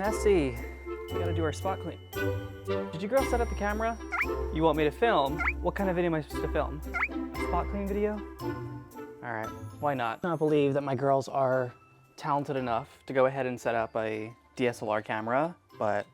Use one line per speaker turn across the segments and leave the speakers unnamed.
messy. We gotta do our spot clean. Did you girls set up the camera? You want me to film? What kind of video am I supposed to film? A spot clean video? All right, why not? I cannot believe that my girls are talented enough to go ahead and set up a DSLR camera, but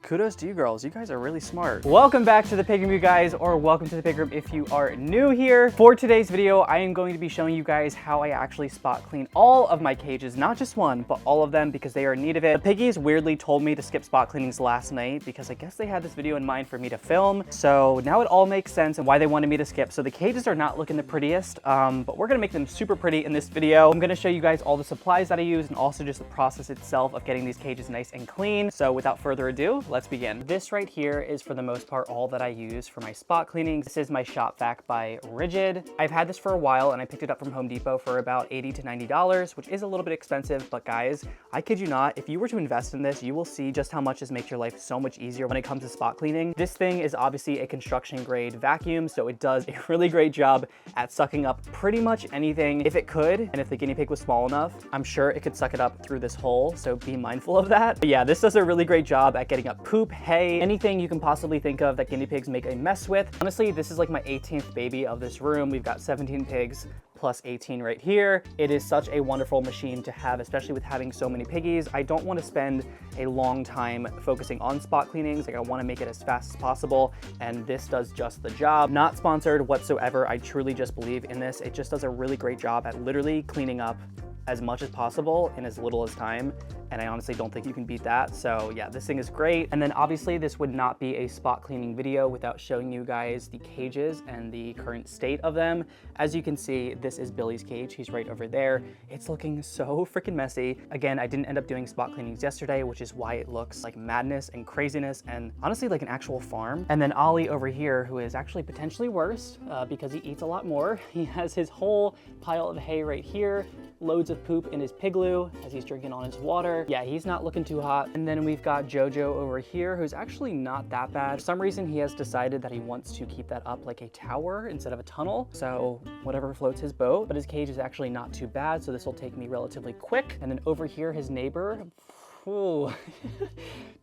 kudos to you girls. You guys are really smart. Welcome back to the Pig Room, you guys, or welcome to the Pig Room if you are new here. For today's video, I am going to be showing you guys how I actually spot clean all of my cages, not just one, but all of them because they are in need of it. The piggies weirdly told me to skip spot cleanings last night because I guess they had this video in mind for me to film. So now it all makes sense and why they wanted me to skip. So the cages are not looking the prettiest, but we're gonna make them super pretty in this video. I'm gonna show you guys all the supplies that I use and also just the process itself of getting these cages nice and clean. So without further ado, let's begin. This right here is for the most part all that I use for my spot cleanings. This is my Shop Vac by Rigid. I've had this for a while and I picked it up from Home Depot for about $80 to $90, which is a little bit expensive, but guys, I kid you not, if you were to invest in this, you will see just how much this makes your life so much easier when it comes to spot cleaning. This thing is obviously a construction grade vacuum, so it does a really great job at sucking up pretty much anything if it could, and if the guinea pig was small enough, I'm sure it could suck it up through this hole, so be mindful of that. But yeah, this does a really great job at getting up poop, hay, anything you can possibly think of that guinea pigs make a mess with. Honestly, this is like my 18th baby of this room. We've got 17 pigs plus 18 right here. It is such a wonderful machine to have, especially with having so many piggies. I don't want to spend a long time focusing on spot cleanings. Like I want to make it as fast as possible, and this does just the job. Not sponsored whatsoever. I truly just believe in this. It just does a really great job at literally cleaning up as much as possible in as little as time. And I honestly don't think you can beat that. So yeah, this thing is great. And then obviously this would not be a spot cleaning video without showing you guys the cages and the current state of them. As you can see, this is Billy's cage. He's right over there. It's looking so freaking messy. Again, I didn't end up doing spot cleanings yesterday, which is why it looks like madness and craziness and honestly like an actual farm. And then Ollie over here, who is actually potentially worse because he eats a lot more. He has his whole pile of hay right here, loads of poop in his pigloo as he's drinking on his water. Yeah, he's not looking too hot. And then we've got Jojo over here, who's actually not that bad. For some reason, he has decided that he wants to keep that up like a tower instead of a tunnel. So whatever floats his boat, but his cage is actually not too bad. So this will take me relatively quick. And then over here, his neighbor, ooh.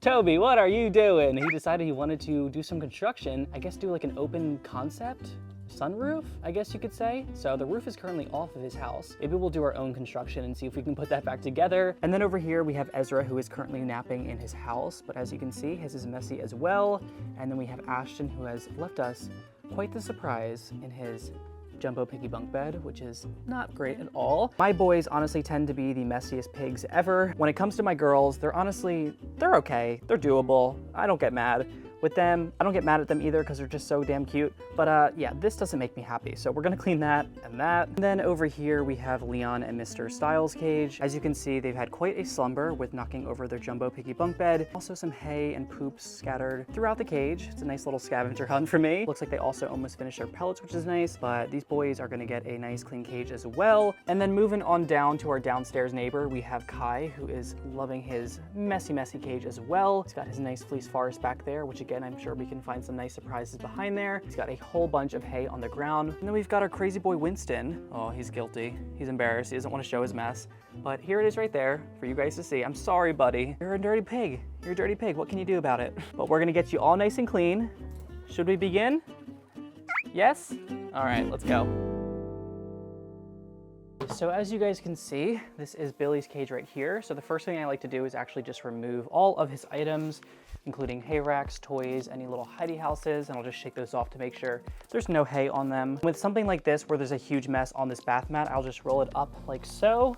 Toby, what are you doing? He decided he wanted to do some construction. I guess do like an open concept sunroof, I guess you could say. So the roof is currently off of his house. Maybe we'll do our own construction and see if we can put that back together. And then over here we have Ezra, who is currently napping in his house, but as you can see, his is messy as well. And then we have Ashton, who has left us quite the surprise in his jumbo piggy bunk bed, which is not great at all. My boys honestly tend to be the messiest pigs ever. When it comes to my girls, they're okay. They're doable. I don't get mad with them. I don't get mad at them either because they're just so damn cute. But yeah, this doesn't make me happy. So we're gonna clean that and that. And then over here we have Leon and Mr. Styles' cage. As you can see, they've had quite a slumber with knocking over their jumbo piggy bunk bed. Also some hay and poops scattered throughout the cage. It's a nice little scavenger hunt for me. Looks like they also almost finished their pellets, which is nice, but these boys are gonna get a nice clean cage as well. And then moving on down to our downstairs neighbor, we have Kai, who is loving his messy cage as well. He's got his nice fleece forest back there, which again, I'm sure we can find some nice surprises behind there. He's got a whole bunch of hay on the ground. And then we've got our crazy boy Winston. Oh, he's guilty. He's embarrassed. He doesn't want to show his mess. But here it is right there for you guys to see. I'm sorry, buddy. You're a dirty pig. You're a dirty pig. What can you do about it? But we're gonna get you all nice and clean. Should we begin? Yes? All right, let's go. So as you guys can see, this is Billy's cage right here. So the first thing I like to do is actually just remove all of his items, including hay racks, toys, any little hidey houses, and I'll just shake those off to make sure there's no hay on them. With something like this, where there's a huge mess on this bath mat, I'll just roll it up like so.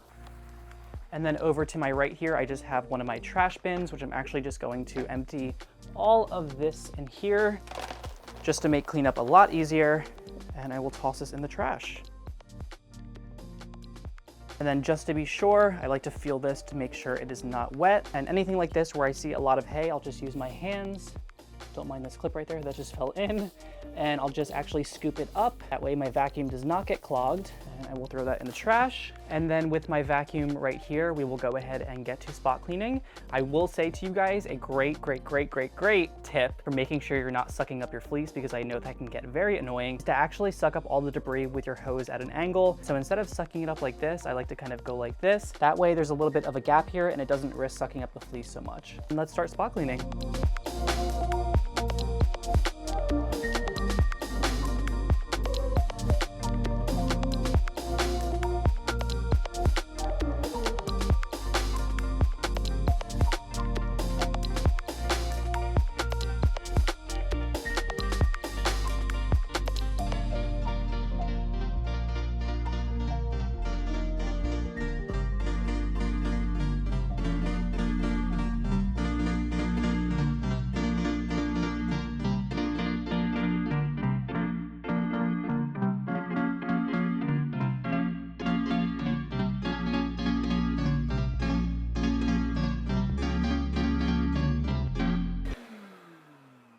And then over to my right here, I just have one of my trash bins, which I'm actually just going to empty all of this in here, just to make cleanup a lot easier. And I will toss this in the trash. And then just to be sure, I like to feel this to make sure it is not wet. And anything like this where I see a lot of hay, I'll just use my hands Don't mind this clip right there that just fell in. And I'll just actually scoop it up. That way my vacuum does not get clogged. And I will throw that in the trash. And then with my vacuum right here, we will go ahead and get to spot cleaning. I will say to you guys, a great tip for making sure you're not sucking up your fleece, because I know that can get very annoying, is to actually suck up all the debris with your hose at an angle. So instead of sucking it up like this, I like to kind of go like this. That way there's a little bit of a gap here and it doesn't risk sucking up the fleece so much. And let's start spot cleaning.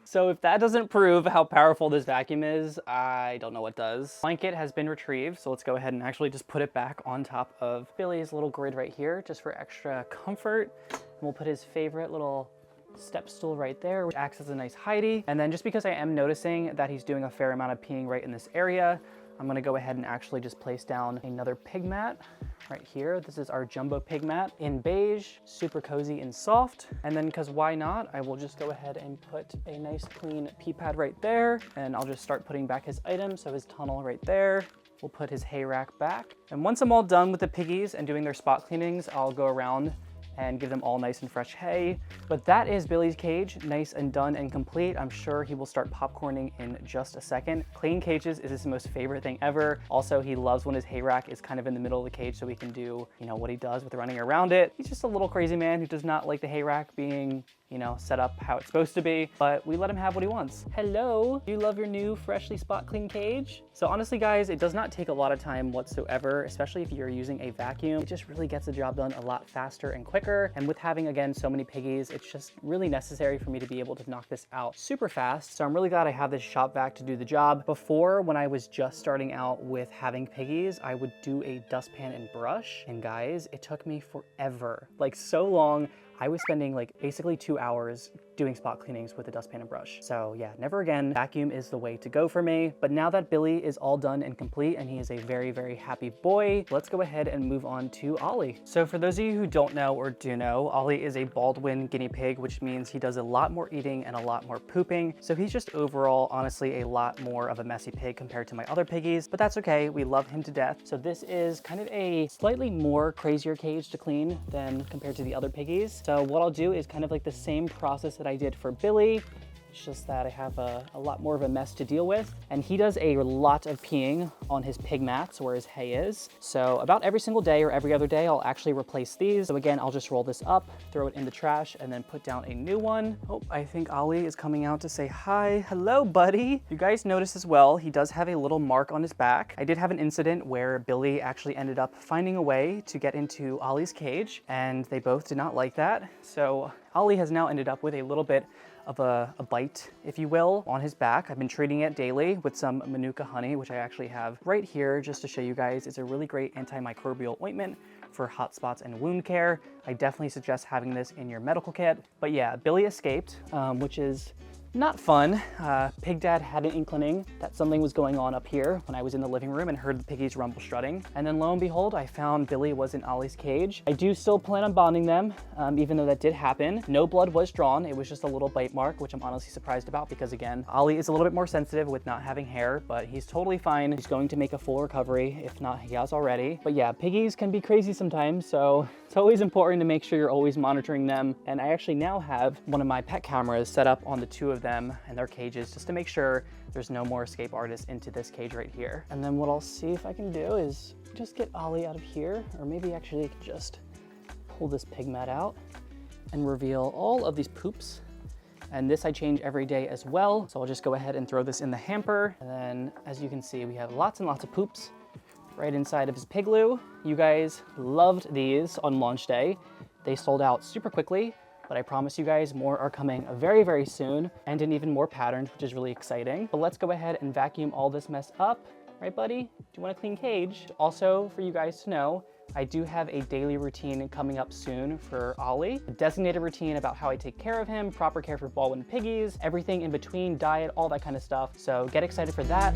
So if that doesn't prove how powerful this vacuum is, I don't know what does. Blanket has been retrieved, so let's go ahead and actually just put it back on top of Billy's little grid right here, just for extra comfort. And we'll put his favorite little step stool right there, which acts as a nice hidey. And then just because I am noticing that he's doing a fair amount of peeing right in this area, I'm gonna go ahead and actually just place down another pig mat right here. This is our jumbo pig mat in beige, super cozy and soft. And then, cause why not, I will just go ahead and put a nice clean pee pad right there. And I'll just start putting back his items. So his tunnel right there. We'll put his hay rack back. And once I'm all done with the piggies and doing their spot cleanings, I'll go around and give them all nice and fresh hay. But that is Billy's cage, nice and done and complete. I'm sure he will start popcorning in just a second. Clean cages is his most favorite thing ever. Also, he loves when his hay rack is kind of in the middle of the cage so he can do, you know, what he does with running around it. He's just a little crazy man who does not like the hay rack being, you know, set up how it's supposed to be, but we let him have what he wants. Hello, do you love your new freshly spot clean cage? So honestly guys, it does not take a lot of time whatsoever, especially if you're using a vacuum. It just really gets the job done a lot faster and quicker. And with having, again, so many piggies, it's just really necessary for me to be able to knock this out super fast. So I'm really glad I have this shop vac to do the job. Before, when I was just starting out with having piggies, I would do a dustpan and brush. And guys, it took me forever, like so long. I was spending like basically 2 hours doing spot cleanings with a dustpan and brush. So yeah, never again. Vacuum is the way to go for me. But now that Billy is all done and complete and he is a very happy boy, let's go ahead and move on to Ollie. So for those of you who don't know or do know, Ollie is a Baldwin guinea pig, which means he does a lot more eating and a lot more pooping. So he's just overall, honestly, a lot more of a messy pig compared to my other piggies, but that's okay. We love him to death. So this is kind of a slightly more crazier cage to clean than compared to the other piggies. So what I'll do is kind of like the same process that I did for Billy. It's just that I have a lot more of a mess to deal with. And he does a lot of peeing on his pig mats where his hay is. So about every single day or every other day, I'll actually replace these. So again, I'll just roll this up, throw it in the trash, and then put down a new one. Oh, I think Ollie is coming out to say hi. Hello, buddy. You guys notice as well, he does have a little mark on his back. I did have an incident where Billy actually ended up finding a way to get into Ollie's cage, and they both did not like that. So Ollie has now ended up with a little bit of a bite, if you will, on his back. I've been treating it daily with some Manuka honey, which I actually have right here just to show you guys. It's a really great antimicrobial ointment for hot spots and wound care. I definitely suggest having this in your medical kit. But yeah, Billy escaped, which is not fun. Pig Dad had an inkling that something was going on up here when I was in the living room and heard the piggies rumble strutting. And then lo and behold, I found Billy was in Ollie's cage. I do still plan on bonding them, even though that did happen. No blood was drawn. It was just a little bite mark, which I'm honestly surprised about because again, Ollie is a little bit more sensitive with not having hair, but he's totally fine. He's going to make a full recovery. If not, he has already. But yeah, piggies can be crazy sometimes. So it's always important to make sure you're always monitoring them. And I actually now have one of my pet cameras set up on the two of them and their cages just to make sure there's no more escape artists into this cage right here. And then what I'll see if I can do is just get Ollie out of here, or maybe actually I could just pull this pig mat out and reveal all of these poops. And this I change every day as well. So I'll just go ahead and throw this in the hamper. And then as you can see, we have lots and lots of poops right inside of his pig loo. You guys loved these on launch day. They sold out super quickly. but I promise you guys more are coming very, very soon, and in even more patterns, which is really exciting. But let's go ahead and vacuum all this mess up. Right, buddy? Do you want a clean cage? Also, for you guys to know, I do have a daily routine coming up soon for Ollie. A designated routine about how I take care of him, proper care for Baldwin piggies, everything in between, diet, all that kind of stuff. So get excited for that.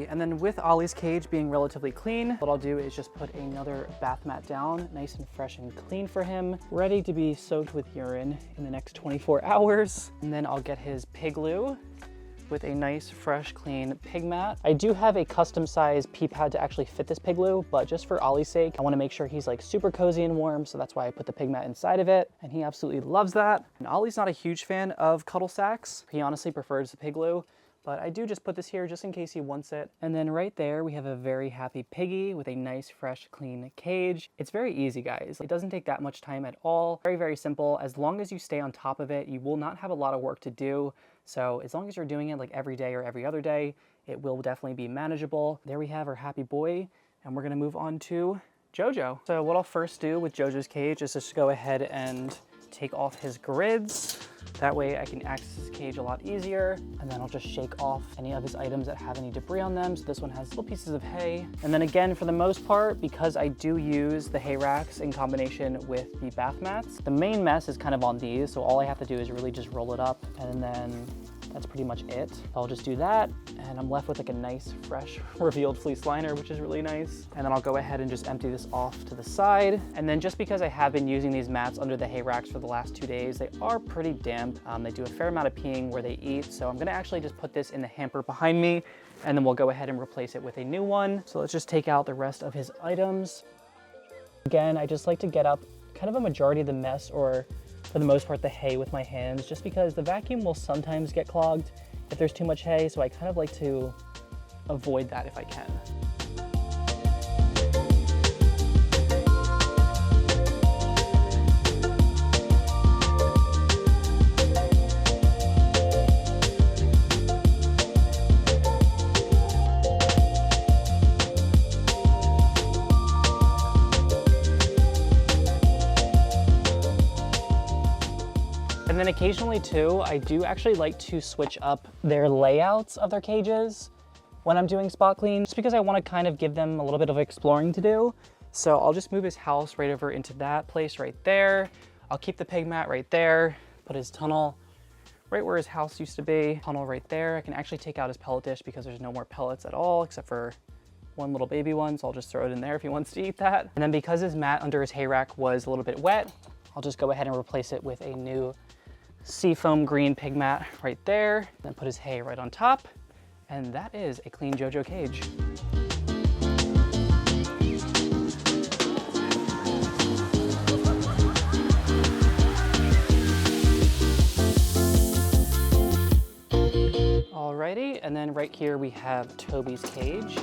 And then with Ollie's cage being relatively clean, what I'll do is just put another bath mat down, nice and fresh and clean for him, ready to be soaked with urine in the next 24 hours. And then I'll get his pig loo with a nice, fresh, clean pig mat. I do have a custom sized pee pad to actually fit this pig loo, but just for Ollie's sake, I wanna make sure he's like super cozy and warm, so that's why I put the pig mat inside of it, and he absolutely loves that. And Ollie's not a huge fan of cuddle sacks. He honestly prefers the pig loo, but I do just put this here just in case he wants it. And then right there, we have a very happy piggy with a nice, fresh, clean cage. It's very easy, guys. It doesn't take that much time at all. Very, very simple. As long as you stay on top of it, you will not have a lot of work to do. So as long as you're doing it like every day or every other day, it will definitely be manageable. There we have our happy boy, and we're gonna move on to Jojo. So what I'll first do with Jojo's cage is just go ahead and take off his grids. That way I can access his cage a lot easier. And then I'll just shake off any of his items that have any debris on them. So this one has little pieces of hay. And then again, for the most part, because I do use the hay racks in combination with the bath mats, the main mess is kind of on these. So all I have to do is really just roll it up, and then that's pretty much it. I'll just do that, and I'm left with like a nice, fresh, revealed fleece liner, which is really nice. And then I'll go ahead and just empty this off to the side. And then just because I have been using these mats under the hay racks for the last 2 days, they are pretty damp. They do a fair amount of peeing where they eat. So I'm gonna actually just put this in the hamper behind me, and then we'll go ahead and replace it with a new one. So let's just take out the rest of his items. Again, I just like to get up kind of a majority of the mess, or for the most part the hay, with my hands, just because the vacuum will sometimes get clogged if there's too much hay, so I kind of like to avoid that if I can. And then occasionally too, I do actually like to switch up their layouts of their cages when I'm doing spot clean, just because I want to kind of give them a little bit of exploring to do. So I'll just move his house right over into that place right there. I'll keep the pig mat right there, put his tunnel right where his house used to be, tunnel right there. I can actually take out his pellet dish because there's no more pellets at all, except for one little baby one, so I'll just throw it in there if he wants to eat that. And then because his mat under his hay rack was a little bit wet, I'll just go ahead and replace it with a new seafoam green pig mat right there, then put his hay right on top, and that is a clean Jojo cage. Alrighty, and then right here we have Toby's cage.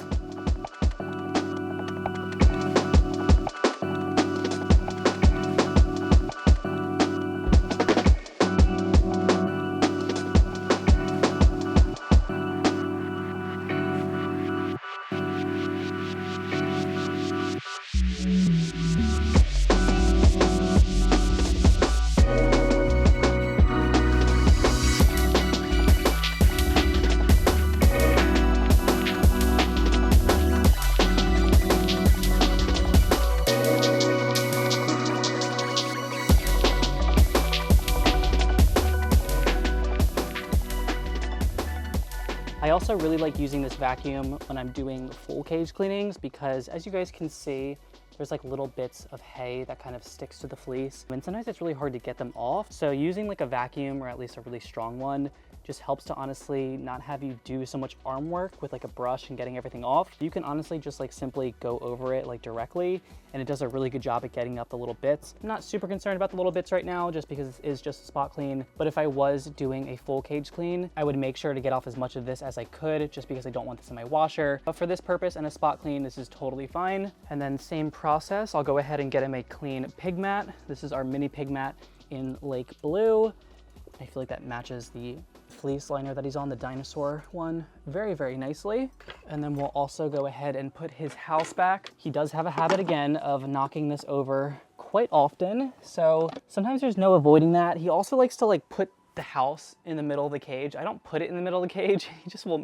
I also really like using this vacuum when I'm doing full cage cleanings, because as you guys can see, there's like little bits of hay that kind of sticks to the fleece, and sometimes it's really hard to get them off. So using like a vacuum, or at least a really strong one, just helps to honestly not have you do so much arm work with like a brush and getting everything off. You can honestly just like simply go over it like directly, and it does a really good job at getting up the little bits. I'm not super concerned about the little bits right now, just because it is just a spot clean. But if I was doing a full cage clean, I would make sure to get off as much of this as I could, just because I don't want this in my washer. But for this purpose and a spot clean, this is totally fine. And then same process, I'll go ahead and get him a clean pig mat. This is our mini pig mat in Lake Blue. I feel like that matches the fleece liner that he's on, the dinosaur one, very, very nicely. And then we'll also go ahead and put his house back. He does have a habit again of knocking this over quite often. So sometimes there's no avoiding that. He also likes to like put the house in the middle of the cage. I don't put it in the middle of the cage.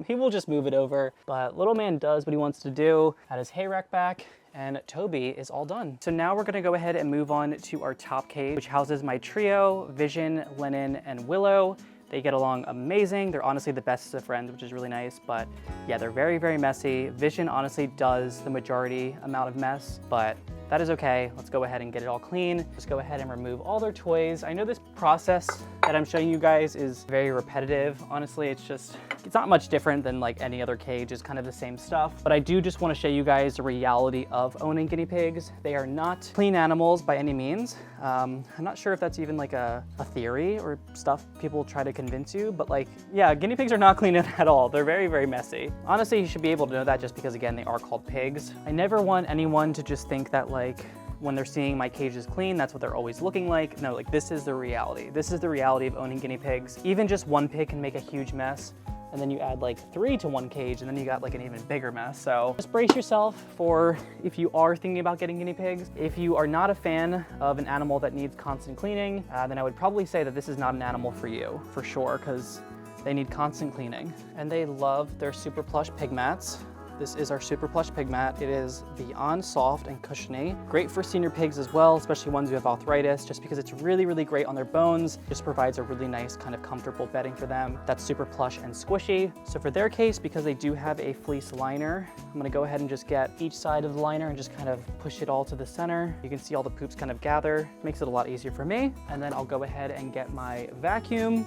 He will just move it over. But little man does what he wants to do. Got his hay rack back, and Toby is all done. So now we're gonna go ahead and move on to our top cage, which houses my trio, Vision, Lennon, and Willow. They get along amazing. They're honestly the best of friends, which is really nice. But yeah, they're very, very messy. Vision honestly does the majority amount of mess, but that is okay. Let's go ahead and get it all clean. Just go ahead and remove all their toys. I know this process that I'm showing you guys is very repetitive. Honestly, it's not much different than like any other cage. It's kind of the same stuff. But I do just want to show you guys the reality of owning guinea pigs. They are not clean animals by any means. I'm not sure if that's even like a theory or stuff people try to convince you, but like, yeah, guinea pigs are not clean at all. They're very, very messy. Honestly, you should be able to know that just because, again, they are called pigs. I never want anyone to just think that like, when they're seeing my cages clean, that's what they're always looking like. No, like this is the reality. This is the reality of owning guinea pigs. Even just one pig can make a huge mess. And then you add like 3 to one cage and then you got like an even bigger mess. So just brace yourself for if you are thinking about getting guinea pigs. If you are not a fan of an animal that needs constant cleaning, then I would probably say that this is not an animal for you, for sure, because they need constant cleaning. And they love their super plush pig mats. This is our super plush pig mat. It is beyond soft and cushiony. Great for senior pigs as well, especially ones who have arthritis, just because it's really, really great on their bones. Just provides a really nice kind of comfortable bedding for them. That's super plush and squishy. So for their case, because they do have a fleece liner, I'm gonna go ahead and just get each side of the liner and just kind of push it all to the center. You can see all the poops kind of gather. Makes it a lot easier for me. And then I'll go ahead and get my vacuum.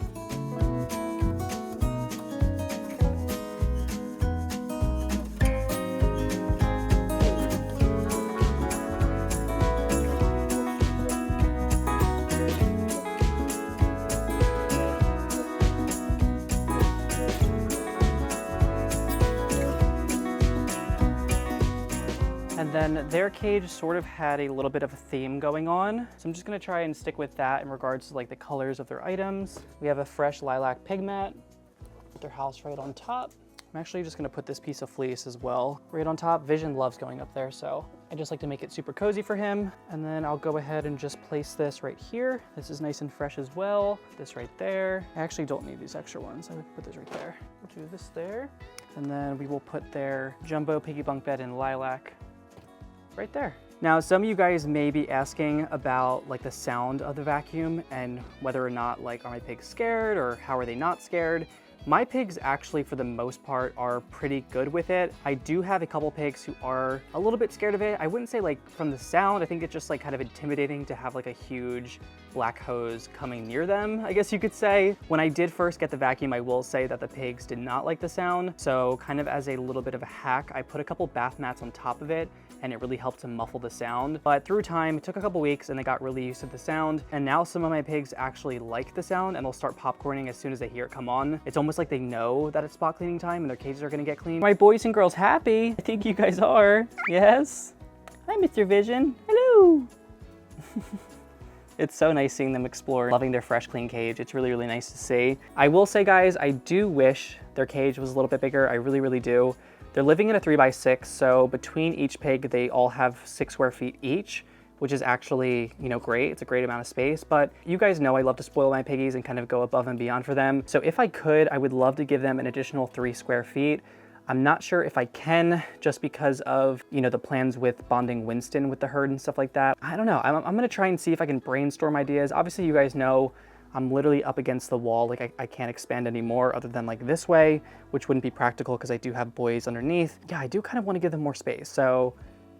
And then their cage sort of had a little bit of a theme going on. So I'm just gonna try and stick with that in regards to like the colors of their items. We have a fresh lilac pig mat with their house right on top. I'm actually just gonna put this piece of fleece as well right on top. Vision loves going up there, so I just like to make it super cozy for him. And then I'll go ahead and just place this right here. This is nice and fresh as well. This right there. I actually don't need these extra ones. I would put this right there. We'll do this there. And then we will put their jumbo piggy bunk bed in lilac right there. Now, some of you guys may be asking about like the sound of the vacuum and whether or not like, are my pigs scared or how are they not scared? My pigs actually, for the most part, are pretty good with it. I do have a couple pigs who are a little bit scared of it. I wouldn't say like from the sound. I think it's just like kind of intimidating to have like a huge black hose coming near them, I guess you could say. When I did first get the vacuum, I will say that the pigs did not like the sound. So kind of as a little bit of a hack, I put a couple bath mats on top of it and it really helped to muffle the sound. But through time, it took a couple weeks and they got really used to the sound. And now some of my pigs actually like the sound and they'll start popcorning as soon as they hear it come on. It's almost like they know that it's spot cleaning time and their cages are gonna get clean. My boys and girls happy? I think you guys are. Yes? Hi, Mr. Vision. Hello. It's so nice seeing them explore, loving their fresh, clean cage. It's really, really nice to see. I will say, guys, I do wish their cage was a little bit bigger. I really, really do. They're living in a 3x6, so between each pig, they all have 6 square feet each, which is actually, you know, great. It's a great amount of space, but you guys know I love to spoil my piggies and kind of go above and beyond for them. So if I could, I would love to give them an additional 3 square feet. I'm not sure if I can, just because of, you know, the plans with bonding Winston with the herd and stuff like that. I don't know. I'm gonna try and see if I can brainstorm ideas. Obviously, you guys know I'm literally up against the wall. Like I can't expand anymore other than like this way, which wouldn't be practical because I do have boys underneath. Yeah, I do kind of want to give them more space. So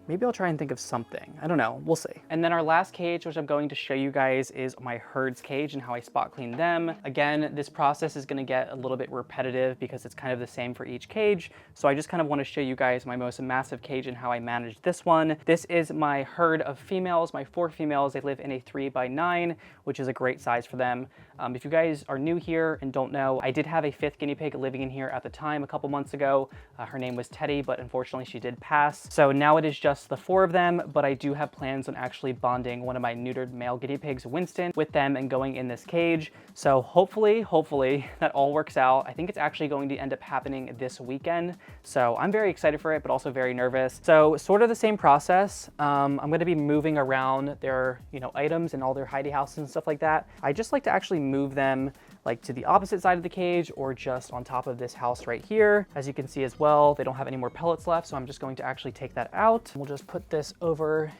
maybe I'll try and think of something. I don't know, we'll see. And then our last cage, which I'm going to show you guys, is my herd's cage and how I spot clean them. Again, this process is gonna get a little bit repetitive because it's kind of the same for each cage. So I just kind of wanna show you guys my most massive cage and how I manage this one. This is my herd of females, my 4 females. They live in a 3x9, which is a great size for them. If you guys are new here and don't know, I did have a 5th guinea pig living in here at the time a couple months ago. Her name was Teddy, but unfortunately she did pass. So now it is just just the 4 of them, but I do have plans on actually bonding one of my neutered male guinea pigs, Winston, with them and going in this cage. So hopefully that all works out. I think it's actually going to end up happening this weekend. So I'm very excited for it, but also very nervous. So sort of the same process. I'm going to be moving around their, items and all their hidey houses and stuff like that. I just like to actually move them like to the opposite side of the cage or just on top of this house right here. As you can see as well, they don't have any more pellets left, so I'm just going to actually take that out. We'll just put this over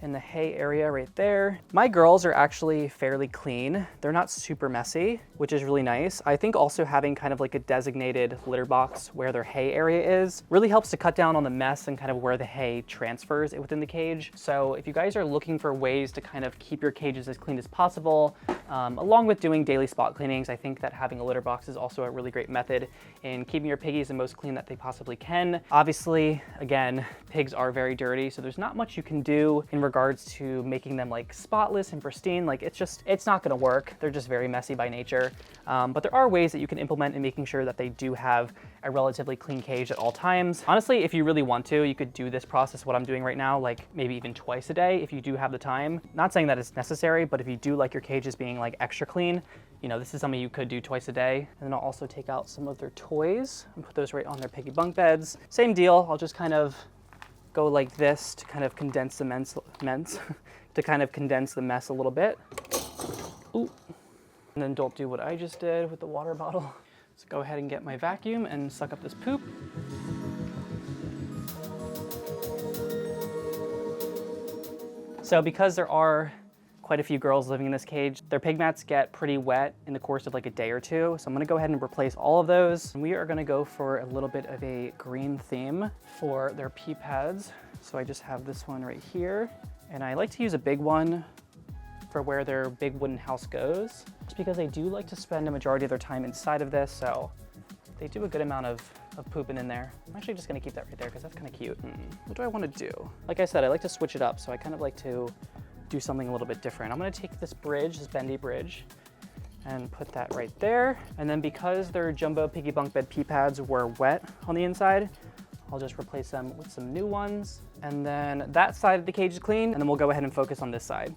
in the hay area right there. My girls are actually fairly clean. They're not super messy, which is really nice. I think also having kind of like a designated litter box where their hay area is really helps to cut down on the mess and kind of where the hay transfers within the cage. So if you guys are looking for ways to kind of keep your cages as clean as possible, along with doing daily spot cleanings, I think that having a litter box is also a really great method in keeping your piggies the most clean that they possibly can. Obviously, again, pigs are very dirty, so there's not much you can do in regards to making them like spotless and pristine. Like it's not gonna work. They're just very messy by nature. But there are ways that you can implement in making sure that they do have a relatively clean cage at all times. Honestly, if you really want to, you could do this process, what I'm doing right now, like maybe even twice a day if you do have the time. Not saying that it's necessary, but if you do like your cages being like extra clean, this is something you could do twice a day. And then I'll also take out some of their toys and put those right on their piggy bunk beds. Same deal, I'll just kind of go like this to kind of condense the mess a little bit. Ooh. And then don't do what I just did with the water bottle. So go ahead and get my vacuum and suck up this poop. So because there are quite a few girls living in this cage, their pig mats get pretty wet in the course of like a day or two. So I'm gonna go ahead and replace all of those. And we are gonna go for a little bit of a green theme for their pee pads. So I just have this one right here. And I like to use a big one for where their big wooden house goes, just because they do like to spend a majority of their time inside of this. So they do a good amount of pooping in there. I'm actually just gonna keep that right there because that's kind of cute. What do I want to do? Like I said, I like to switch it up. So I kind of like to do something a little bit different. I'm gonna take this bridge, this bendy bridge, and put that right there. And then because their jumbo piggy bunk bed pee pads were wet on the inside, I'll just replace them with some new ones. And then that side of the cage is clean, and then we'll go ahead and focus on this side.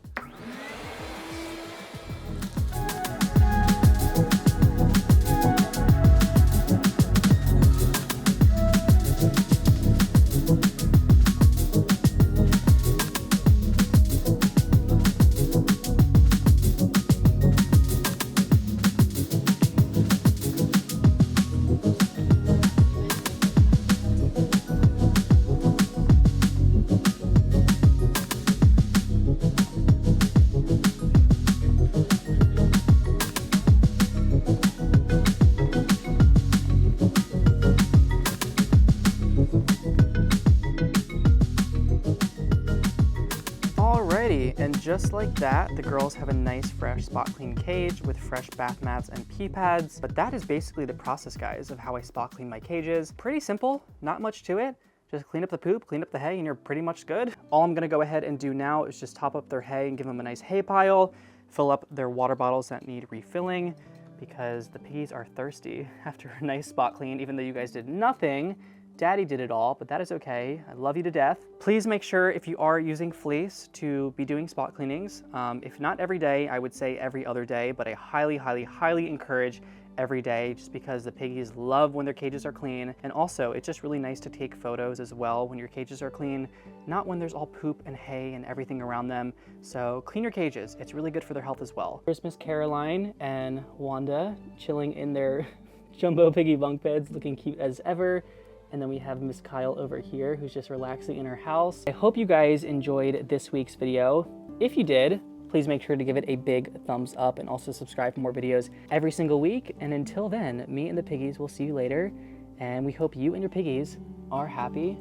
And just like that, the girls have a nice fresh spot clean cage with fresh bath mats and pee pads. But that is basically the process, guys, of how I spot clean my cages. Pretty simple, not much to it. Just clean up the poop, clean up the hay, and you're pretty much good. All I'm gonna go ahead and do now is just top up their hay and give them a nice hay pile, fill up their water bottles that need refilling, because the piggies are thirsty after a nice spot clean. Even though you guys did nothing, Daddy did it all, but that is okay. I love you to death. Please make sure, if you are using fleece, to be doing spot cleanings. If not every day, I would say every other day, but I highly, highly, highly encourage every day, just because the piggies love when their cages are clean. And also, it's just really nice to take photos as well when your cages are clean, not when there's all poop and hay and everything around them. So clean your cages. It's really good for their health as well. Here's Miss Caroline and Wanda chilling in their jumbo piggy bunk beds, looking cute as ever. And then we have Miss Kyle over here, who's just relaxing in her house. I hope you guys enjoyed this week's video. If you did, please make sure to give it a big thumbs up and also subscribe for more videos every single week. And until then, me and the piggies will see you later. And we hope you and your piggies are happy,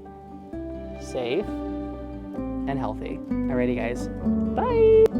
safe, and healthy. Alrighty, guys. Bye.